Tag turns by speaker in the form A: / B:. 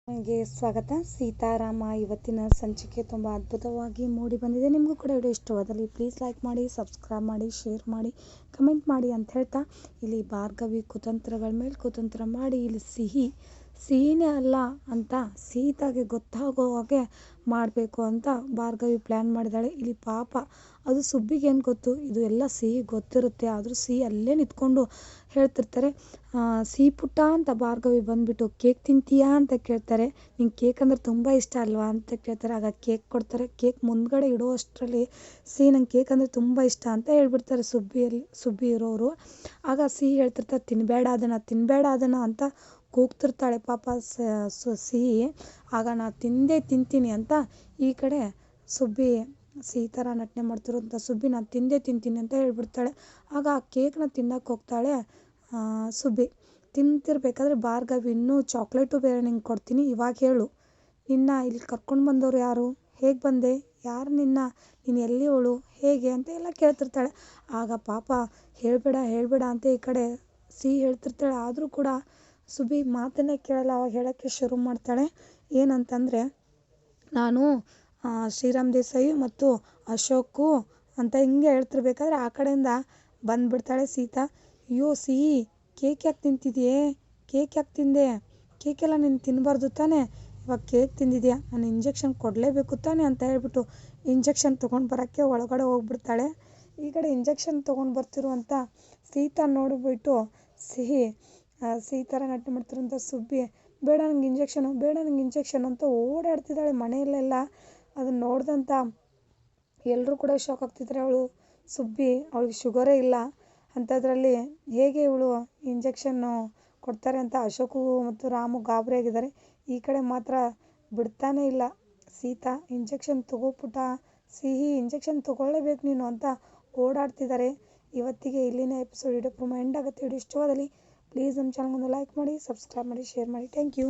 A: ನನಗೆ ಸ್ವಾಗತ. ಸೀತಾರಾಮ ಇವತ್ತಿನ ಸಂಚಿಕೆ ತುಂಬ ಅದ್ಭುತವಾಗಿ ಮೂಡಿ ಬಂದಿದೆ. ನಿಮಗೂ ಕೂಡ ವಿಡಿಯೋ ಇಷ್ಟವಾದಲ್ಲಿ ಪ್ಲೀಸ್ ಲೈಕ್ ಮಾಡಿ, ಸಬ್ಸ್ಕ್ರೈಬ್ ಮಾಡಿ, ಶೇರ್ ಮಾಡಿ, ಕಮೆಂಟ್ ಮಾಡಿ ಅಂತ ಹೇಳ್ತಾ, ಇಲ್ಲಿ ಭಾರ್ಗವಿ ಕುತಂತ್ರಗಳ ಮೇಲೆ ಕುತಂತ್ರ ಮಾಡಿ ಇಲ್ಲಿ ಸಿಹಿನೇ ಅಲ್ಲ ಅಂತ ಸೀತಾಗೆ ಗೊತ್ತಾಗೋ ಹಾಗೆ ಮಾಡಬೇಕು ಅಂತ ಭಾರ್ಗವಿ ಪ್ಲ್ಯಾನ್ ಮಾಡಿದಾಳೆ. ಇಲ್ಲಿ ಪಾಪ ಅದು ಸುಬ್ಬಿಗೆ ಏನು ಗೊತ್ತು, ಇದು ಎಲ್ಲ ಸಿಹಿ ಗೊತ್ತಿರುತ್ತೆ. ಆದರೂ ಸಿಹಿ ಅಲ್ಲೇ ನಿಂತ್ಕೊಂಡು ಹೇಳ್ತಿರ್ತಾರೆ, ಸಿಹಿ ಪುಟ್ಟ ಅಂತ ಭಾರ್ಗವಿ ಬಂದುಬಿಟ್ಟು ಕೇಕ್ ತಿಂತೀಯಾ ಅಂತ ಕೇಳ್ತಾರೆ. ನಿಂಗೆ ಕೇಕ್ ಅಂದರೆ ತುಂಬ ಇಷ್ಟ ಅಲ್ವಾ ಅಂತ ಕೇಳ್ತಾರೆ. ಆಗ ಕೇಕ್ ಕೊಡ್ತಾರೆ. ಕೇಕ್ ಮುಂದ್ಗಡೆ ಇಡೋ ಅಷ್ಟರಲ್ಲಿ ಸಿಹಿ ನಂಗೆ ಕೇಕ್ ಅಂದರೆ ತುಂಬ ಇಷ್ಟ ಅಂತ ಹೇಳ್ಬಿಡ್ತಾರೆ ಸುಬ್ಬಿ ಇರೋರು. ಆಗ ಸಿಹಿ ಹೇಳ್ತಿರ್ತಾರೆ, ತಿನ್ನಬೇಡ ಅದನ್ನು ಅಂತ ಕೂಗ್ತಿರ್ತಾಳೆ ಪಾಪ ಸಿಹಿ. ಆಗ ನಾ ತಿಂತೀನಿ ಅಂತ ಈ ಕಡೆ ಸುಬ್ಬಿ ಸಿಹಿ ಥರ ನಟನೆ ಮಾಡ್ತಿರೋಂಥ ಸುಬ್ಬಿ ನಾನು ತಿಂತೀನಿ ಅಂತ ಹೇಳ್ಬಿಡ್ತಾಳೆ. ಆಗ ಆ ಕೇಕ್ನ ತಿನ್ನಕ್ಕೆ ಹೋಗ್ತಾಳೆ ಸುಬ್ಬಿ. ತಿಂತಿರ್ಬೇಕಾದ್ರೆ ಭಾರ್ಗವಿ ಇನ್ನೂ ಚಾಕ್ಲೇಟು ಬೇರೆ ನಿಂಗೆ ಕೊಡ್ತೀನಿ, ಇವಾಗ ಹೇಳು ನಿನ್ನ ಇಲ್ಲಿ ಕರ್ಕೊಂಡು ಬಂದವರು ಯಾರು, ಹೇಗೆ ಬಂದೆ, ಯಾರು ನೀನು ಎಲ್ಲಿ ಅವಳು, ಹೇಗೆ ಅಂತ ಎಲ್ಲ ಕೇಳ್ತಿರ್ತಾಳೆ. ಆಗ ಪಾಪ ಹೇಳಬೇಡ ಅಂತ ಈ ಕಡೆ ಸಿಹಿ ಹೇಳ್ತಿರ್ತಾಳೆ. ಆದರೂ ಕೂಡ ಸುಬ್ಬಿ ಮಾತನ್ನೇ ಕೇಳಲ್ಲ. ಅವಾಗ ಹೇಳೋಕ್ಕೆ ಶುರು ಮಾಡ್ತಾಳೆ. ಏನಂತಂದರೆ, ನಾನು ಶ್ರೀರಾಮ್ ದೇಸಾಯಿ ಮತ್ತು ಅಶೋಕು ಅಂತ ಹಿಂಗೆ ಹೇಳ್ತಿರ್ಬೇಕಾದ್ರೆ ಆ ಕಡೆಯಿಂದ ಬಂದುಬಿಡ್ತಾಳೆ ಸೀತಾ. ಅಯ್ಯೋ ಸಿಹಿ, ಕೇಕ್ ಯಾಕೆ ತಿಂತಿದೆಯೇ, ಕೇಕ್ ಯಾಕೆ ತಿಂದೆ, ಕೇಕೆಲ್ಲ ನೀನು ತಿನ್ನಬಾರ್ದು ತಾನೆ, ಇವಾಗ ಕೇಕ್ ತಿಂದಿದ್ಯಾ, ನಾನು ಇಂಜೆಕ್ಷನ್ ಕೊಡಲೇಬೇಕು ತಾನೆ ಅಂತ ಹೇಳ್ಬಿಟ್ಟು ಇಂಜೆಕ್ಷನ್ ತೊಗೊಂಡು ಬರೋಕ್ಕೆ ಒಳಗಡೆ ಹೋಗ್ಬಿಡ್ತಾಳೆ. ಈ ಕಡೆ ಇಂಜೆಕ್ಷನ್ ತೊಗೊಂಡು ಬರ್ತಿರುವಂಥ ಸೀತಾ ನೋಡಿಬಿಟ್ಟು ಸಿಹಿ ಥರ ನಟನೆ ಮಾಡ್ತಿರೋಂಥ ಸುಬ್ಬಿ, ಬೇಡ ನಂಗೆ ಇಂಜೆಕ್ಷನು ಅಂತ ಓಡಾಡ್ತಿದ್ದಾಳೆ ಮನೆಯಲ್ಲೆಲ್ಲ. ಅದನ್ನು ನೋಡಿದಂಥ ಎಲ್ಲರೂ ಕೂಡ ಶಾಕ್ ಆಗ್ತಿದ್ದಾರೆ. ಸುಬ್ಬಿ ಅವಳಿಗೆ ಶುಗರೇ ಇಲ್ಲ ಅಂಥದ್ರಲ್ಲಿ ಹೇಗೆ ಇವಳು ಇಂಜೆಕ್ಷನ್ನು ಕೊಡ್ತಾರೆ ಅಂತ ಅಶೋಕು ಮತ್ತು ರಾಮು ಗಾಬರಿ ಆಗಿದ್ದಾರೆ. ಈ ಕಡೆ ಮಾತ್ರ ಬಿಡ್ತಾನೇ ಇಲ್ಲ ಸೀತಾ, ಇಂಜೆಕ್ಷನ್ ತಗೋಪುಟ ಸಿಹಿ, ಇಂಜೆಕ್ಷನ್ ತೊಗೊಳ್ಳೇಬೇಕು ನೀನು ಅಂತ ಓಡಾಡ್ತಿದ್ದಾರೆ. ಇವತ್ತಿಗೆ ಇಲ್ಲಿನ ಎಪಿಸೋಡ್ ವಿಡಿಯೋ ಎಂಡ್ ಆಗುತ್ತೆ. ವಿಡಿಯೋ ಇಷ್ಟವಾದಲ್ಲಿ ಪ್ಲೀಸ್ ನಮ್ಮ ಚಾನಲ್ಗೊಂದು ಲೈಕ್ ಮಾಡಿ, ಸಬ್ಸ್ಕ್ರೈಬ್ ಮಾಡಿ, ಶೇರ್ ಮಾಡಿ. Thank you.